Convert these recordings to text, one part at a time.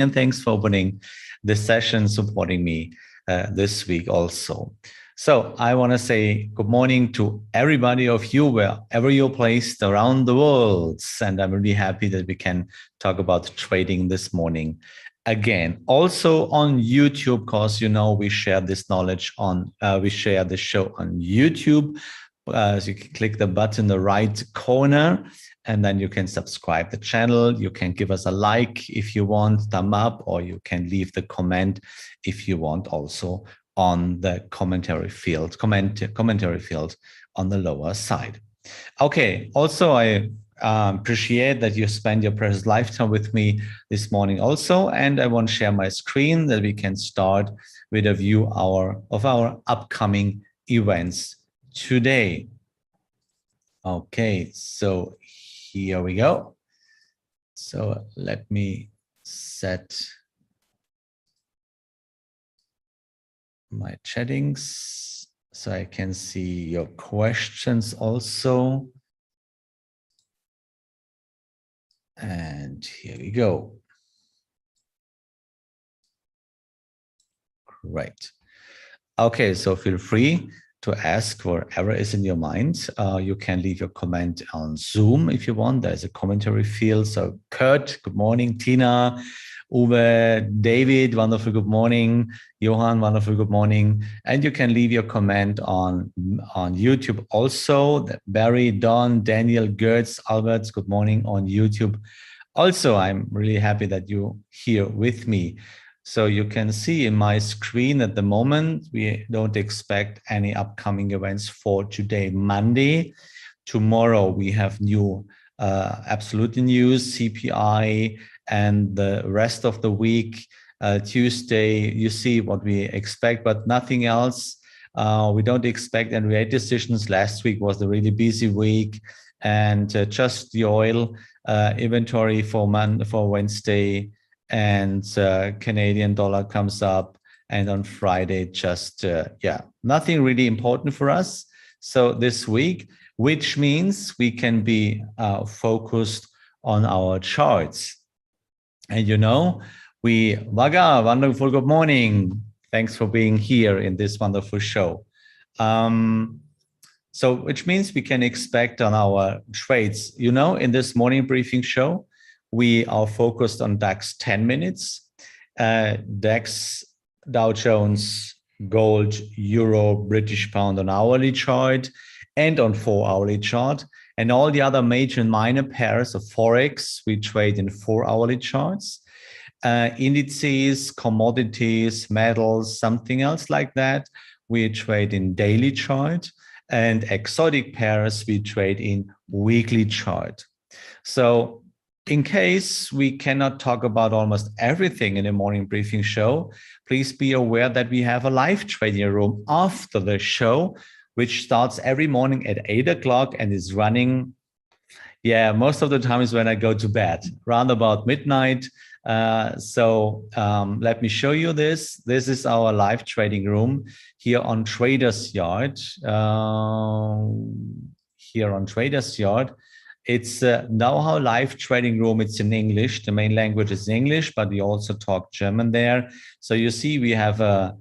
And thanks for opening this session, supporting me this week also. So I want to say good morning to everybody of you, wherever you're placed around the world. And I'm really happy that we can talk about trading this morning again. Also on YouTube, because, you know, we share this knowledge on, we share the show on YouTube. So you can click the button in the right corner, and then you can subscribe the channel. You can give us a like if you want, thumb up, or you can leave the comment if you want also on the commentary field on the lower side. Okay, also I appreciate that you spend your precious lifetime with me this morning also, and I want to share my screen that we can start with a view of our upcoming events today. Okay, so here we go. So let me set my chattings so I can see your questions also. And here we go. Great. Okay, so feel free to ask whatever is in your mind. You can leave your comment on Zoom if you want. There's a commentary field. So Kurt, good morning. Tina, Uwe, David, wonderful good morning. Johan, wonderful good morning. And you can leave your comment on YouTube also. Barry, Don, Daniel, Gertz, Alberts, good morning on YouTube. Also, I'm really happy that you're here with me. So you can see in my screen at the moment, we don't expect any upcoming events for today, Monday. Tomorrow we have new absolute news, CPI, and the rest of the week, Tuesday, you see what we expect, but nothing else. We don't expect any rate decisions. Last week was a really busy week, and just the oil inventory for Wednesday, and Canadian dollar comes up, and on Friday just nothing really important for us so this week, which means we can be focused on our charts. And you know, Vaga, wonderful good morning, thanks for being here in this wonderful show. So which means we can expect on our trades, you know, in this morning briefing show, we are focused on DAX 10 minutes, DAX, Dow Jones, gold, euro, British pound on hourly chart, and on 4-hourly chart. And all the other major and minor pairs of Forex, we trade in 4-hourly charts. Indices, commodities, metals, something else like that, we trade in daily chart. And exotic pairs, we trade in weekly chart. So in case we cannot talk about almost everything in the morning briefing show, please be aware that we have a live trading room after the show, which starts every morning at 8 o'clock and is running, most of the time is when I go to bed, around about midnight. So let me show you this. This is our live trading room here on Traders Yard. It's know-how live trading room. It's in English. The main language is English, but we also talk German there. So you see, we have a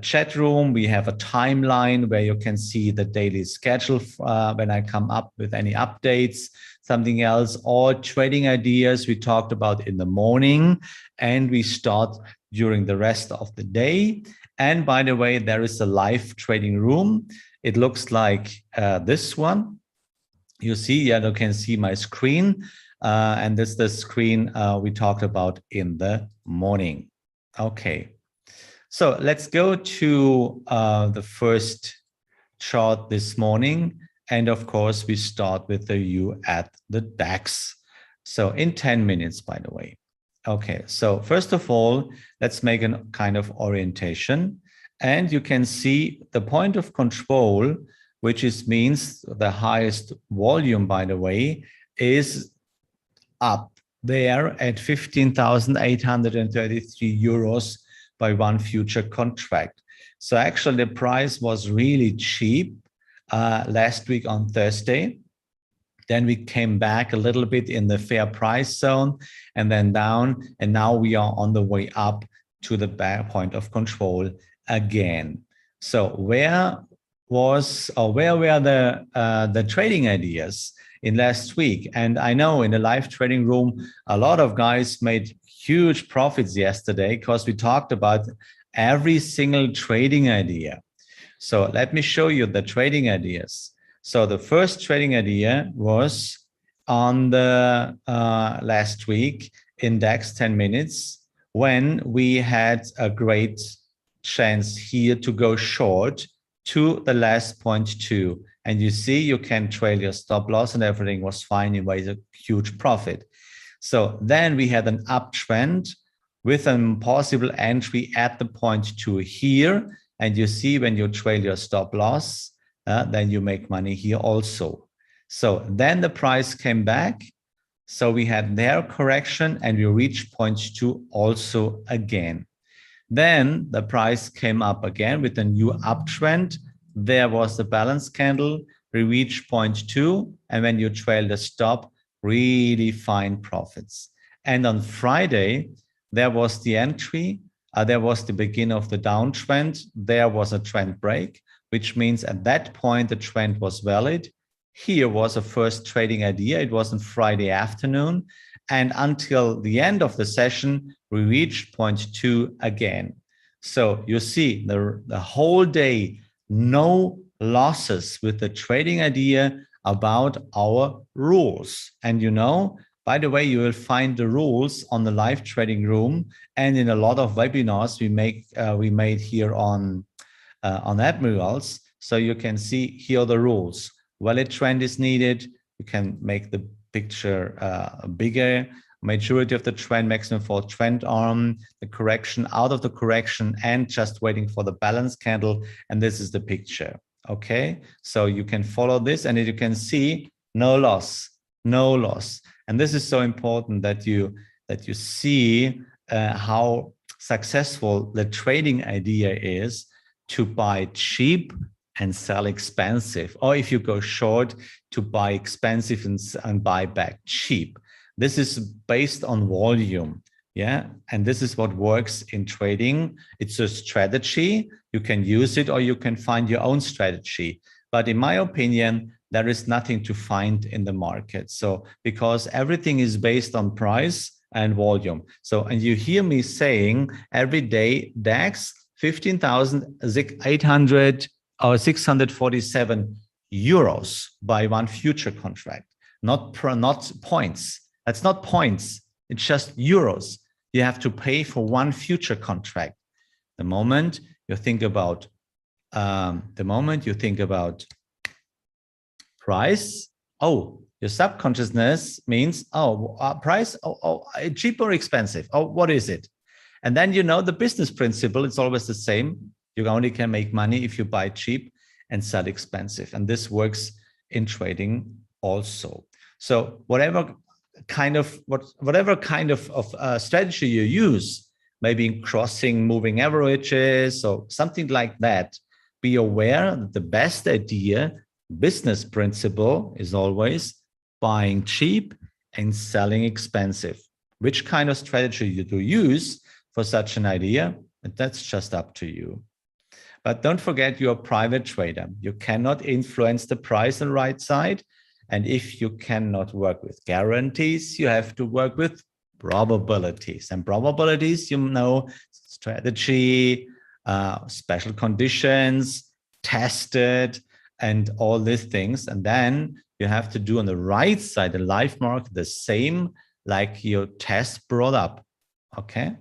chat room. We have a timeline where you can see the daily schedule when I come up with any updates, something else, or trading ideas we talked about in the morning, and we start during the rest of the day. And by the way, there is a live trading room. It looks like this one. You see, you can see my screen, and this is the screen we talked about in the morning. Okay, so let's go to the first chart this morning. And of course, we start with the view at the DAX. So in 10 minutes, by the way. Okay, so first of all, let's make a kind of orientation. And you can see the point of control, which means the highest volume, by the way, is up there at 15,833 euros by one future contract. So actually the price was really cheap last week on Thursday. Then we came back a little bit in the fair price zone and then down. And now we are on the way up to the back point of control again. So where were the trading ideas in last week? And I know in the live trading room, a lot of guys made huge profits yesterday because we talked about every single trading idea. So let me show you the trading ideas. So the first trading idea was on the last week index 10 minutes when we had a great chance here to go short to the last 0.2. And you see, you can trail your stop loss and everything was fine. You made a huge profit. So then we had an uptrend with a possible entry at the 0.2 here. And you see when you trail your stop loss, then you make money here also. So then the price came back. So we had their correction and we reached 0.2 also again. Then the price came up again with a new uptrend. There was the balance candle. We reached 0.2. And when you trail the stop, really fine profits. And on Friday, there was the entry. There was the beginning of the downtrend. There was a trend break, which means at that point, the trend was valid. Here was a first trading idea. It was on Friday afternoon. And until the end of the session, we reached 0.2 again. So you see the whole day, no losses with the trading idea about our rules. And you know, by the way, you will find the rules on the live trading room and in a lot of webinars we made here on Admirals. So you can see here the rules. Valid trend is needed. You can make the picture bigger. Majority of the trend, maximum for trend arm, the correction out of the correction, and just waiting for the balance candle. And this is the picture. Okay, so you can follow this, and you can see no loss, no loss. And this is so important that you see how successful the trading idea is to buy cheap and sell expensive, or if you go short, to buy expensive and buy back cheap. This is based on volume, yeah? And this is what works in trading. It's a strategy. You can use it or you can find your own strategy. But in my opinion, there is nothing to find in the market. So because everything is based on price and volume. So, and you hear me saying every day DAX 15,800 or 647 euros by one future contract, not points. That's not points. It's just euros. You have to pay for one future contract. The moment you think about price, oh, your subconsciousness means, price, cheap or expensive? Oh, what is it? And then you know the business principle, it's always the same. You only can make money if you buy cheap and sell expensive. And this works in trading also. So whatever kind of strategy you use, maybe crossing moving averages or something like that, be aware that the best idea, business principle, is always buying cheap and selling expensive. Which kind of strategy you do use for such an idea, that's just up to you. But don't forget, you're a private trader. You cannot influence the price on the right side. And if you cannot work with guarantees, you have to work with probabilities. And probabilities, you know, strategy, special conditions, tested, and all these things. And then you have to do on the right side, the live market, the same like your test brought up. Okay.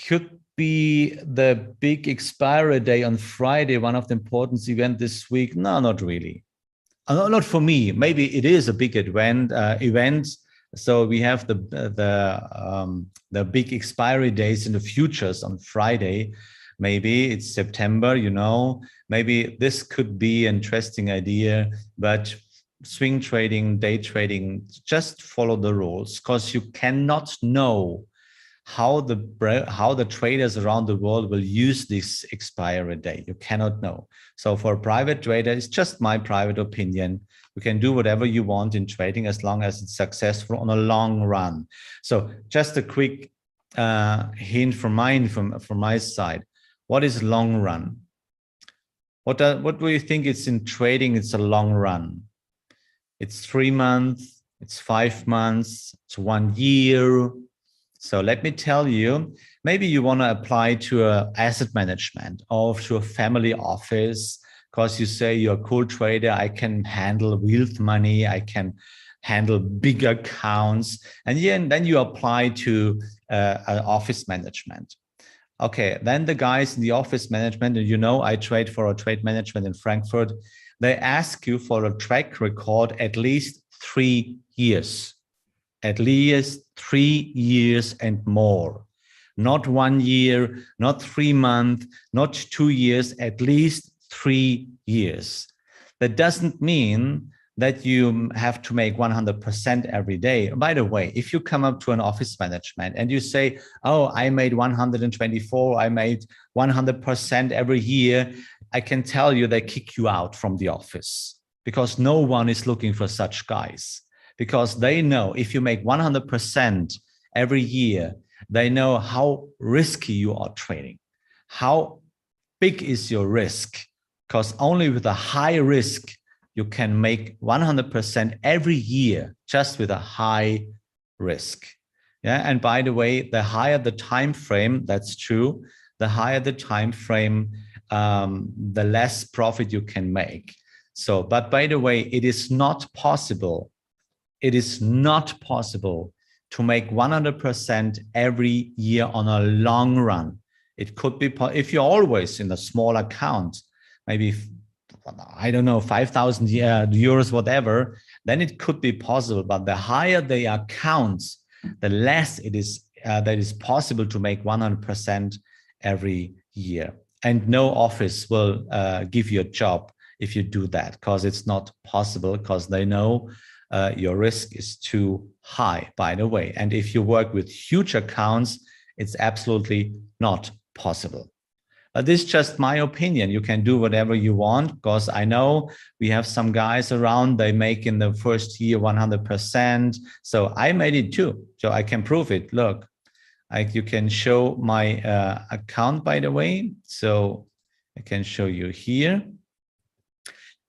Could be the big expiry day on Friday, one of the important events this week? No, not really. Not for me. Maybe it is a big event. So we have the big expiry days in the futures on Friday. Maybe it's September, you know. Maybe this could be an interesting idea, but swing trading, day trading, just follow the rules, because you cannot know how the traders around the world will use this expiry date. You cannot know. So for a private trader, it's just my private opinion. You can do whatever you want in trading as long as it's successful on a long run. So just a quick hint from my side. What is long run? What do you think it's in trading? It's a long run. It's 3 months, it's 5 months, it's 1 year. So let me tell you, maybe you want to apply to an asset management or to a family office because you say you're a cool trader. I can handle wealth money. I can handle big accounts. And then you apply to an office management. Okay, then the guys in the office management, you know, I trade for a trade management in Frankfurt. They ask you for a track record at least 3 years. At least 3 years and more. Not 1 year, not 3 months, not 2 years, at least 3 years. That doesn't mean that you have to make 100% every day. By the way, if you come up to an office management and you say, oh, I made 124, I made 100% every year, I can tell you they kick you out from the office because no one is looking for such guys. Because they know if you make 100% every year, they know how risky you are trading. How big is your risk? Because only with a high risk, you can make 100% every year just with a high risk. Yeah. And by the way, the higher the time frame, that's true. The higher the time frame, the less profit you can make. So, but by the way, it is not possible. It is not possible to make 100% every year on a long run. It could be, if you're always in a small account, maybe, I don't know, 5,000 euros, whatever, then it could be possible. But the higher the accounts, the less it is that is possible to make 100% every year. And no office will give you a job if you do that, because it's not possible, because they know your risk is too high, by the way. And if you work with huge accounts, it's absolutely not possible. But this is just my opinion. You can do whatever you want, because I know we have some guys around, they make in the first year 100%. So I made it too. So I can prove it. Look, you can show my account, by the way. So I can show you here.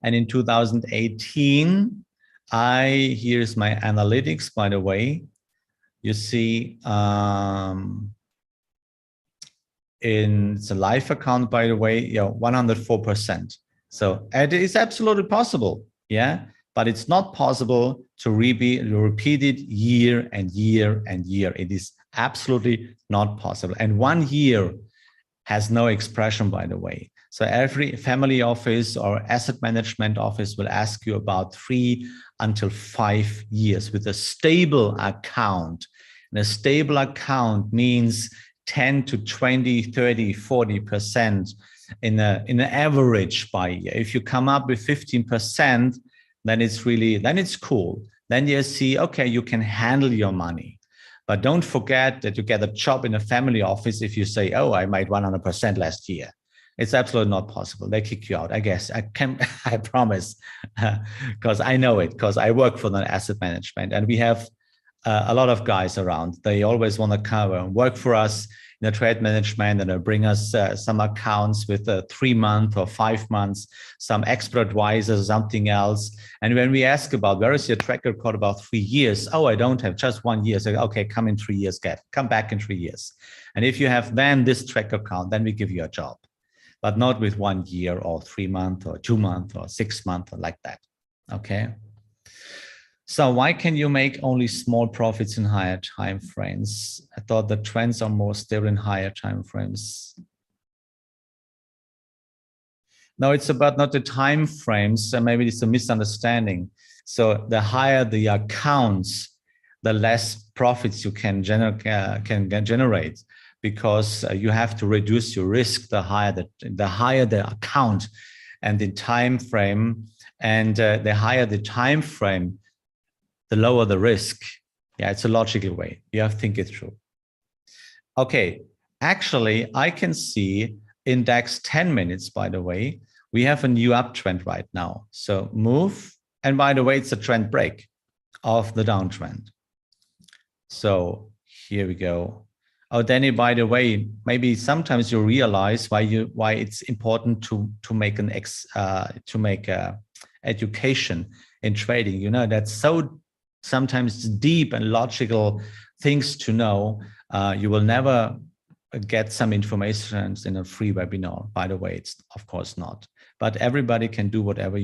And in 2018, here's my analytics, by the way. You see, it's a live account, by the way, 104%. So it is absolutely possible, yeah, but it's not possible to repeat it year and year and year. It is absolutely not possible. And 1 year has no expression, by the way. So every family office or asset management office will ask you about 3 until 5 years with a stable account. And a stable account means 10 to 20, 30, 40% in an average by year. If you come up with 15%, then it's cool. Then you see, okay, you can handle your money. But don't forget that you get a job in a family office if you say, oh, I made 100% last year. It's absolutely not possible. They kick you out. I guess I promise, because I know it, because I work for the asset management and we have a lot of guys around. They always want to come and work for us in the trade management and bring us some accounts with 3 months or 5 months, some expert advisors, something else. And when we ask about where is your track record about 3 years? Oh, I don't have, just 1 year. So, okay, come in 3 years, come back in 3 years. And if you have then this track account, then we give you a job, but not with 1 year or 3 months or 2 months or 6 months or like that. Okay. So why can you make only small profits in higher time frames? I thought the trends are more stable in higher time frames. No, it's about not the time frames. So maybe it's a misunderstanding. So the higher the accounts, the less profits you can generate, because you have to reduce your risk the higher the account and the time frame, and the higher the time frame, the lower the risk. Yeah, it's a logical way. You have to think it through. Okay, actually, I can see index 10 minutes, by the way, we have a new uptrend right now. So move, and by the way, it's a trend break of the downtrend. So here we go. Oh, Danny, by the way, maybe sometimes you realize why it's important to make education in trading. You know, that's so sometimes deep and logical things to know. You will never get some information in a free webinar. By the way, it's of course not. But everybody can do whatever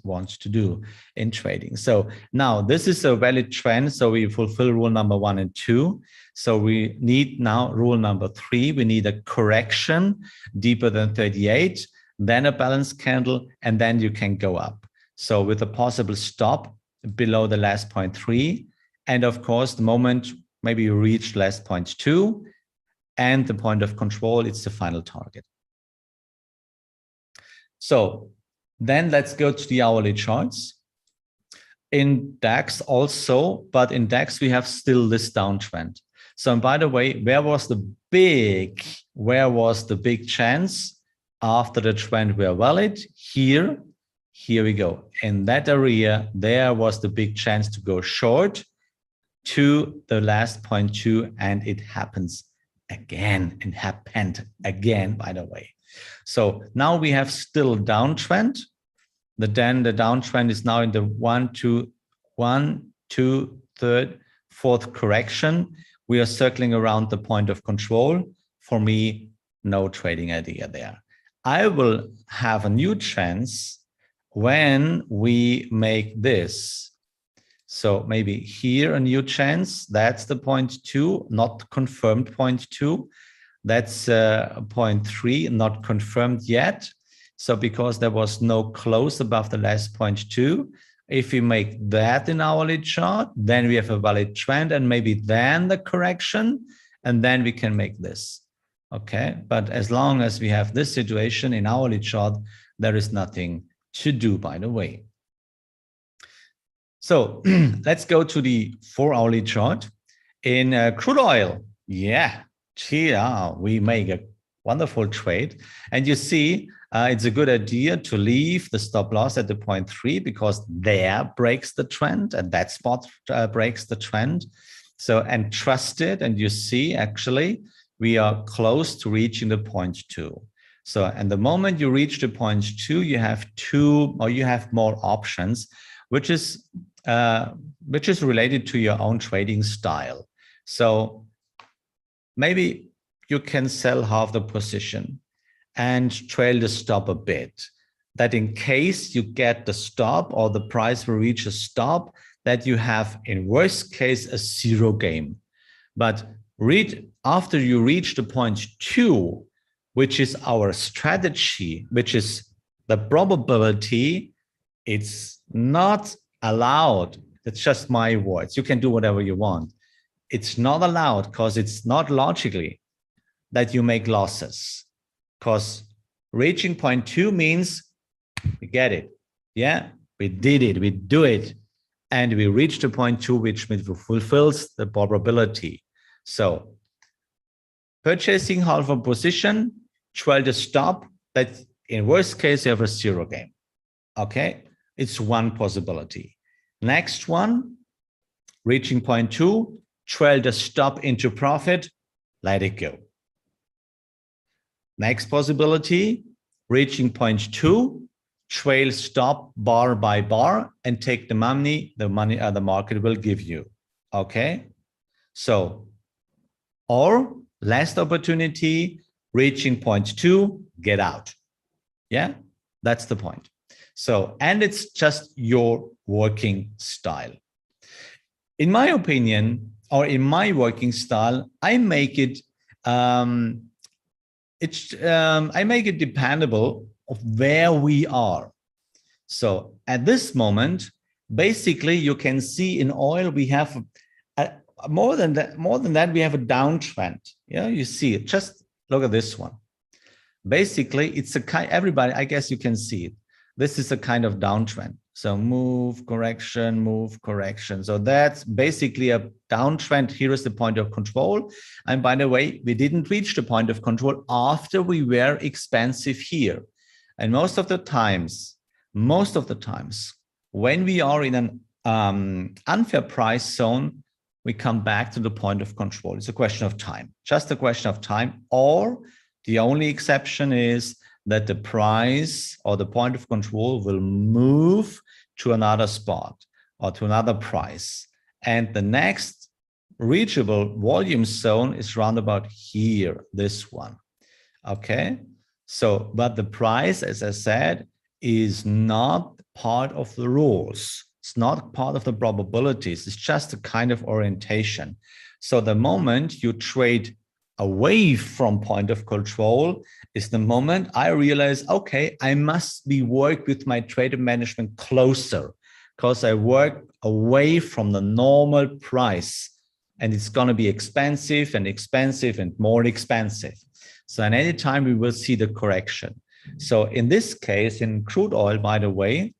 wants to do in trading. So now this is a valid trend. So we fulfill rule number 1 and 2. So we need now rule number 3. We need a correction deeper than 38, then a balanced candle, and then you can go up. So with a possible stop below the last 0.3. And of course, the moment maybe you reach last 0.2 and the point of control, it's the final target. So then let's go to the hourly charts. In DAX also, but in DAX we have still this downtrend. So, and by the way, where was the big chance after the trend were valid? Here we go. In that area, there was the big chance to go short to the last 0.2, and it happens again. It happened again, by the way. So now we have still downtrend. Then the downtrend is now in the 1, 2, 3rd, 4th correction. We are circling around the point of control. For me, no trading idea there. I will have a new chance when we make this. So maybe here a new chance. That's the 0.2, not confirmed 0.2. That's 0.3, not confirmed yet. So because there was no close above the last 0.2, if we make that in hourly chart, then we have a valid trend, and maybe then the correction, and then we can make this. Okay, but as long as we have this situation in hourly chart, there is nothing to do, by the way. So let's go to the 4-hourly chart. In crude oil, we make a wonderful trade. And you see, it's a good idea to leave the stop loss at the 0.3 because there breaks the trend, and that spot breaks the trend. So, and trust it, and you see, actually, we are close to reaching the 0.2. So, and the moment you reach the 0.2, you have more options, which is related to your own trading style. So maybe you can sell half the position and trail the stop a bit, that in case you get the stop or the price will reach a stop, that you have, in worst case, a zero game. But after you reach the 0.2, which is our strategy, which is the probability, it's not allowed. That's just my words. You can do whatever you want. It's not allowed because it's not logically that you make losses, because reaching 0.2 means we get it. Yeah, we did it, we do it. And we reached the 0.2, which fulfills the probability. So purchasing half a position, trail the stop, that in worst case, you have a zero game. Okay, it's one possibility. Next one, reaching 0.2, trail the stop into profit, let it go. Next possibility, reaching 0.2, trail stop bar by bar and take the money the market will give you. Okay, so, or last opportunity, reaching 0.2, get out. Yeah, that's the point. So, and it's just your working style. In my opinion, or in my working style, I make it dependable of where we are. So at this moment, basically you can see in oil we have more than that, we have a downtrend. Yeah, you see it. Just look at this one. Basically, it's a kind, everybody, I guess you can see it. This is a kind of downtrend. So move, correction, move, correction. So that's basically a downtrend. Here is the point of control. And by the way, we didn't reach the point of control after we were expensive here. And most of the times, when we are in an unfair price zone, we come back to the point of control. It's a question of time, just a question of time. Or the only exception is that the price or the point of control will move to another spot or to another price. And the next reachable volume zone is round about here, this one. Okay. So, but the price, as I said, is not part of the rules. It's not part of the probabilities. It's just a kind of orientation. So the moment you trade away from point of control is the moment I realize, okay, I must be work with my trade management closer because I work away from the normal price and it's going to be expensive and more expensive. So at any time we will see the correction. So in this case, in crude oil, by the way,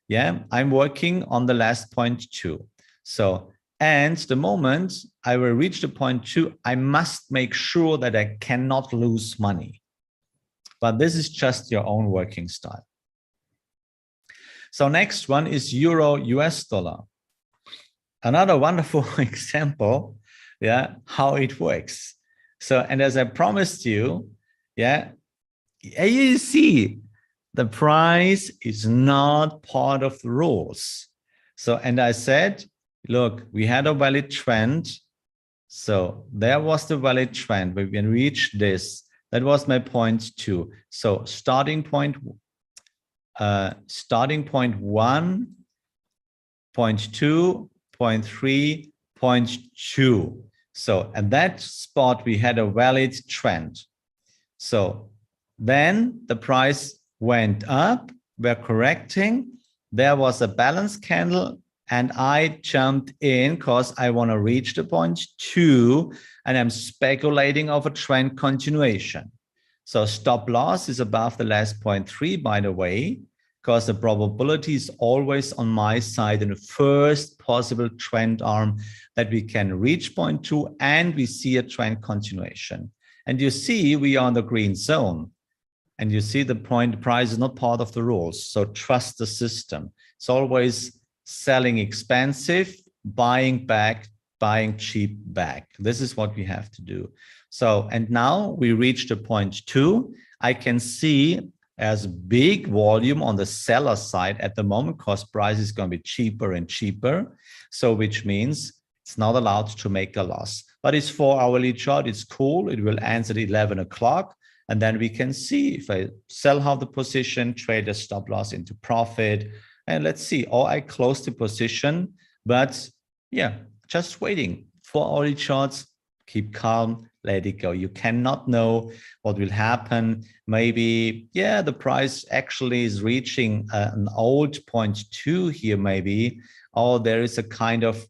yeah, I'm working on the last 0.2. So, and the moment I will reach the 0.2, I must make sure that I cannot lose money. But this is just your own working style. So next one is Euro US dollar. Another wonderful example, yeah, how it works. So, and as I promised you, yeah, you see, the price is not part of the rules. So, and I said, look, we had a valid trend. So there was the valid trend. We can reach this. That was my 0.2. So starting point 1, 0.2, 0.3, 0.2. So at that spot, we had a valid trend. So then the price went up, we're correcting. There was a balance candle and I jumped in because I want to reach the 0.2 and I'm speculating of a trend continuation. So stop loss is above the last 0.3, by the way, because the probability is always on my side in the first possible trend arm that we can reach 0.2 and we see a trend continuation. And you see we are in the green zone. And you see the point, price is not part of the rules. So trust the system. It's always selling expensive, buying back, buying cheap back. This is what we have to do. So, and now we reached the 0.2. I can see as big volume on the seller side at the moment because price is going to be cheaper and cheaper. So which means it's not allowed to make a loss. But it's 4-hourly chart. It's cool. It will end at 11 o'clock. And then we can see if I sell half the position, trade a stop loss into profit, and let's see, or I close the position, but yeah, just waiting. 4-hourly charts, keep calm, let it go. You cannot know what will happen. Maybe, yeah, the price actually is reaching an old 0.2 here maybe, or there is a kind of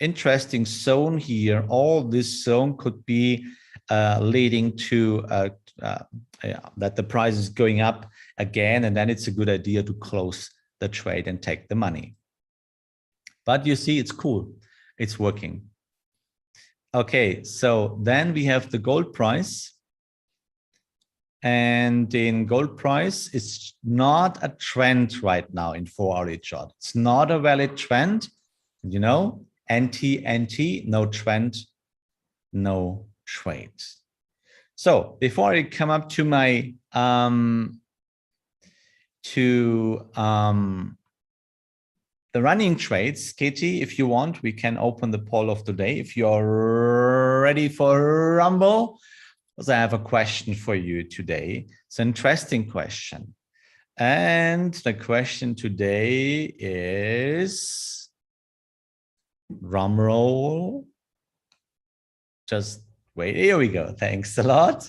interesting zone here. All this zone could be leading to that the price is going up again, and then it's a good idea to close the trade and take the money. But you see, it's cool. It's working. Okay, so then we have the gold price. And in gold price, it's not a trend right now in 4-hourly chart. It's not a valid trend. You know, NT, no trend, no trade. So before I come up to my the running trades, Katie, if you want, we can open the poll of today. If you're ready for Rumble, because I have a question for you today. It's an interesting question. And the question today is, drum roll. Just wait, here we go. Thanks a lot.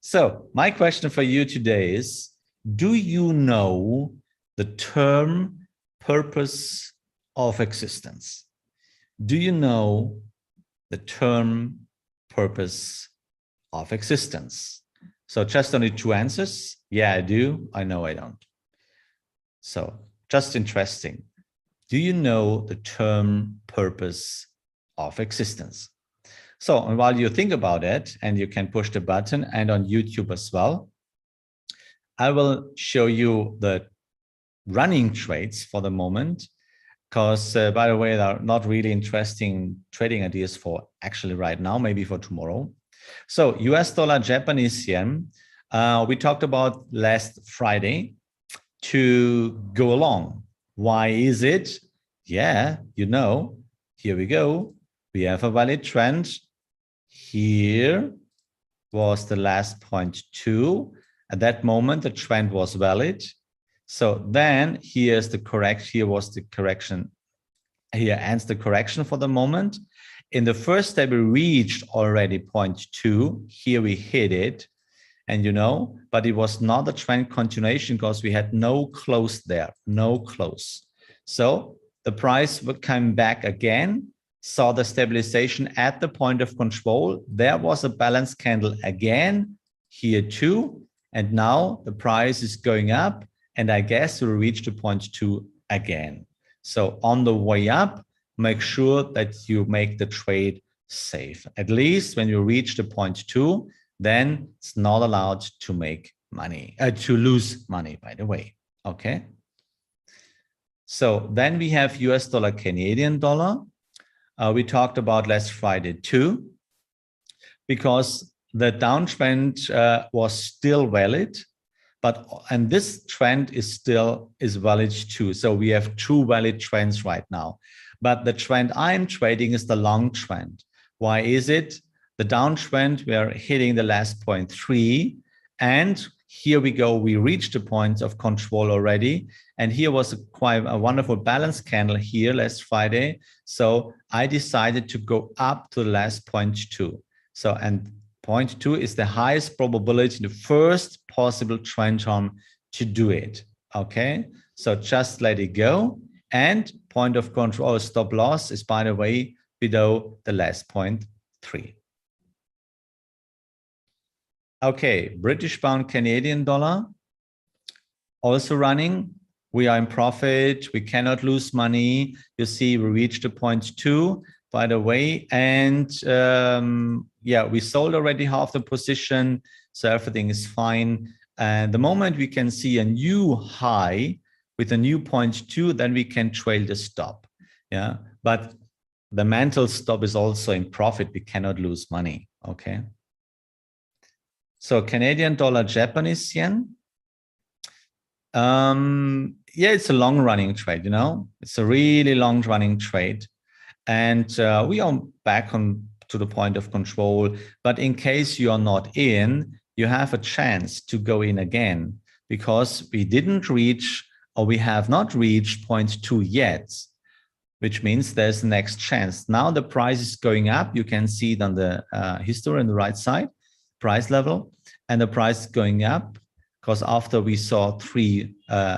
So my question for you today is, do you know the term purpose of existence? Do you know the term purpose of existence? So just only 2 answers. Yeah, I do. I know I don't. So just interesting. Do you know the term purpose of existence? So and while you think about it, and you can push the button, and on YouTube as well, I will show you the running trades for the moment, because by the way, there are not really interesting trading ideas for actually right now, maybe for tomorrow. So US dollar, Japanese yen, we talked about last Friday to go along. Why is it? Yeah, you know, here we go. We have a valid trend. Here was the last point 2. At that moment, the trend was valid. So then here's the correct, here was the correction. Here ends the correction for the moment. In the first step, we reached already point 2. Here we hit it. And you know, but it was not a trend continuation because we had no close there, no close. So the price would come back again, saw the stabilization at the point of control. There was a balance candle again, here too. And now the price is going up. And I guess we'll reach the point 2 again. So on the way up, make sure that you make the trade safe. At least when you reach the point 2, then it's not allowed to make money, to lose money, by the way. Okay. So then we have US dollar, Canadian dollar. We talked about last Friday too, because the downtrend was still valid, and this trend is still valid too. So we have 2 valid trends right now. But the trend I'm trading is the long trend. Why is it? The downtrend, we are hitting the last point 3. And here we go, we reached the point of control already. And here was quite a wonderful balance candle here last Friday. So I decided to go up to the last point 2. So, and point 2 is the highest probability, the first possible trend arm to do it. Okay, so just let it go. And point of control, stop loss is, by the way, below the last point 3. Okay, British pound, Canadian dollar, also running. We are in profit. We cannot lose money. You see, we reached the point 2, by the way. And yeah, we sold already half the position. So everything is fine. And the moment we can see a new high with a new point 2, then we can trail the stop. Yeah, but the mental stop is also in profit. We cannot lose money. Okay. So Canadian dollar, Japanese yen. Yeah, it's a long running trade, you know, it's a really long running trade. And we are back on to the point of control. But in case you are not in, you have a chance to go in again, because we didn't reach, or we have not reached point 2 yet, which means there's the next chance. Now the price is going up. You can see it on the history on the right side, price level, and the price is going up because after we saw 3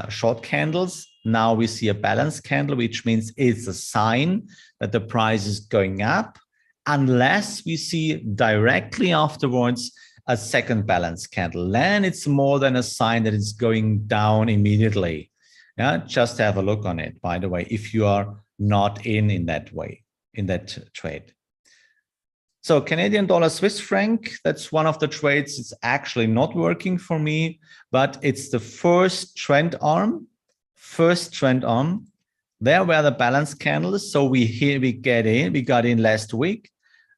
short candles, now we see a balance candle, which means it's a sign that the price is going up, unless we see directly afterwards a second balance candle. Then it's more than a sign that it's going down immediately. Yeah, just have a look on it, by the way, if you are not in that way, in that trade. So Canadian dollar, Swiss franc, that's one of the trades. It's actually not working for me, but it's the first trend arm. There were the balance candles. So we got in last week.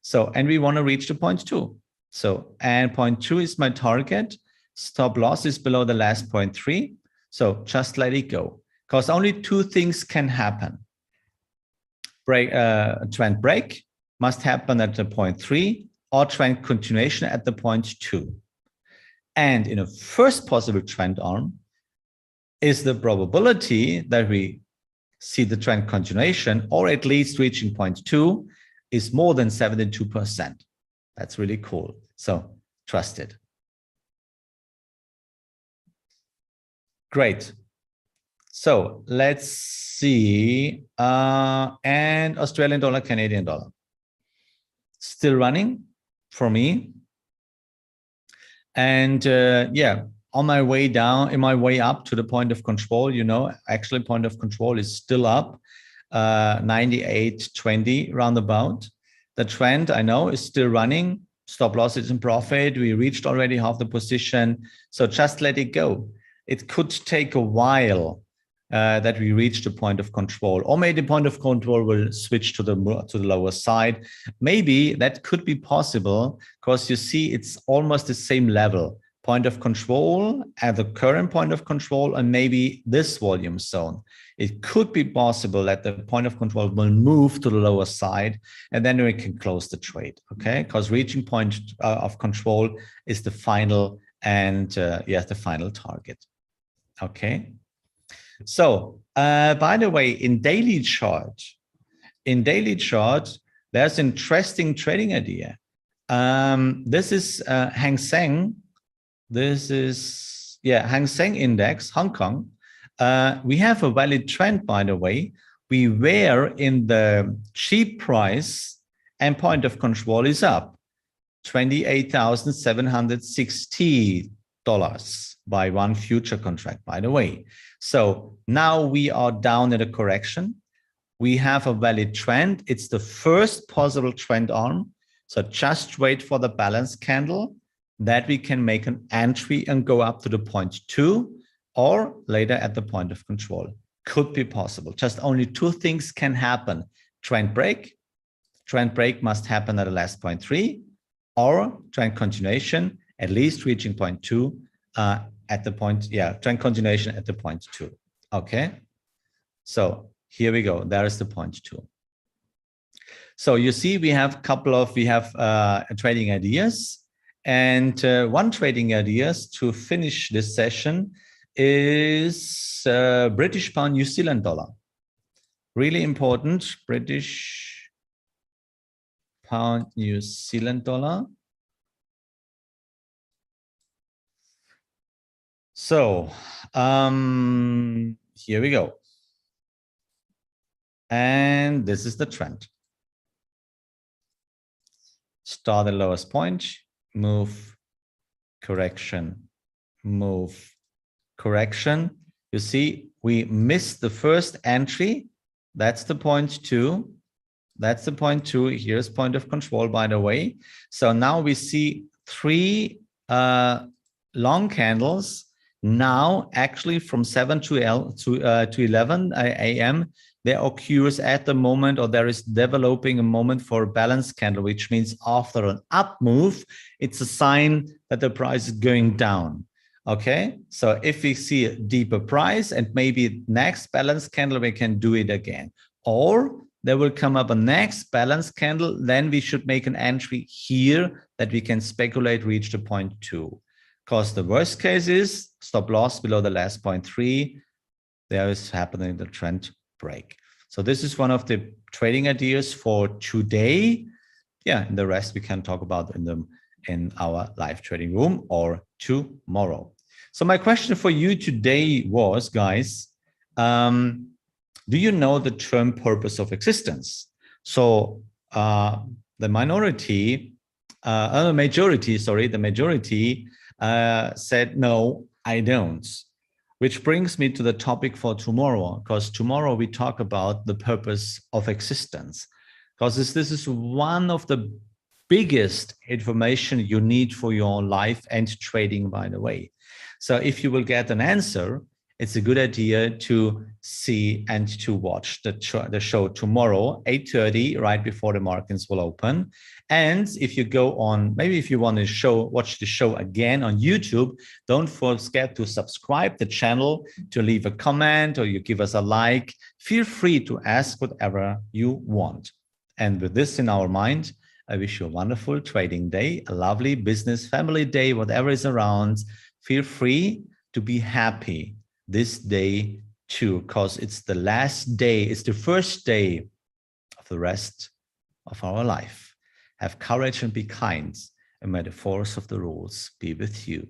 So, and we want to reach the point 2. So, and point 2 is my target. Stop loss is below the last point 3. So just let it go, because only 2 things can happen. Trend break must happen at the point 3, or trend continuation at the point 2. And in a first possible trend arm is the probability that we see the trend continuation, or at least reaching point 2, is more than 72%. That's really cool. So trust it. Great. So let's see. And Australian dollar, Canadian dollar. Still running for me. And yeah, on my way down, in my way up to the point of control, you know, actually point of control is still up, 98.20 roundabout. The trend, I know, is still running. Stop loss is in profit. We reached already half the position. So just let it go. It could take a while that we reach the point of control, or maybe the point of control will switch to the lower side. Maybe that could be possible because you see it's almost the same level. Point of control at the current point of control, and maybe this volume zone. It could be possible that the point of control will move to the lower side, and then we can close the trade, okay? Because reaching point of control is the final and yes, the final target, okay? So by the way, in daily chart, there's an interesting trading idea. This is Hang Seng. This is, yeah, Hang Seng Index, Hong Kong. We have a valid trend, by the way. We were in the cheap price and point of control is up $28,760 by one future contract, by the way. So now we are down in a correction. We have a valid trend. It's the first possible trend arm. So just wait for the balance candle that we can make an entry and go up to the 0.2 or later at the point of control. Could be possible. Just only two things can happen. Trend break. Trend break must happen at the last 0.3 or trend continuation, at least reaching 0.2 at the point, yeah, trend continuation at the 0.2. Okay. So here we go. There is the 0.2. So you see, we have trading ideas. And one trading ideas to finish this session is British pound, New Zealand dollar. Really important, British pound, New Zealand dollar. So here we go. And this is the trend. Start at lowest point. Move, correction, move, correction. You see, we missed the first entry. That's the 0.2. That's the 0.2. Here's point of control, by the way. So now we see three long candles. Now, actually, from 7 to 11 a.m., there occurs at the moment, or there is developing a moment for a balance candle, which means after an up move, it's a sign that the price is going down. Okay, so if we see a deeper price and maybe next balance candle, we can do it again. Or there will come up a next balance candle, then we should make an entry here that we can speculate reach the 0.2. Because the worst case is stop loss below the last 0.3. There is happening the trend break. So this is one of the trading ideas for today. Yeah, and the rest we can talk about in our live trading room or tomorrow. So my question for you today was, guys, do you know the term purpose of existence? So the majority said, no, I don't. Which brings me to the topic for tomorrow, because tomorrow we talk about the purpose of existence. Because this is one of the biggest information you need for your life and trading, by the way. So if you will get an answer, it's a good idea to see and to watch the show tomorrow, 8:30, right before the markets will open. And if you go on, maybe if you want to watch the show again on YouTube, don't forget to subscribe the channel, to leave a comment, or you give us a like. Feel free to ask whatever you want. And with this in our mind, I wish you a wonderful trading day, a lovely business, family day, whatever is around. Feel free to be happy this day too, because it's the last day, it's the first day of the rest of our life. Have courage and be kind, and may the force of the rules be with you.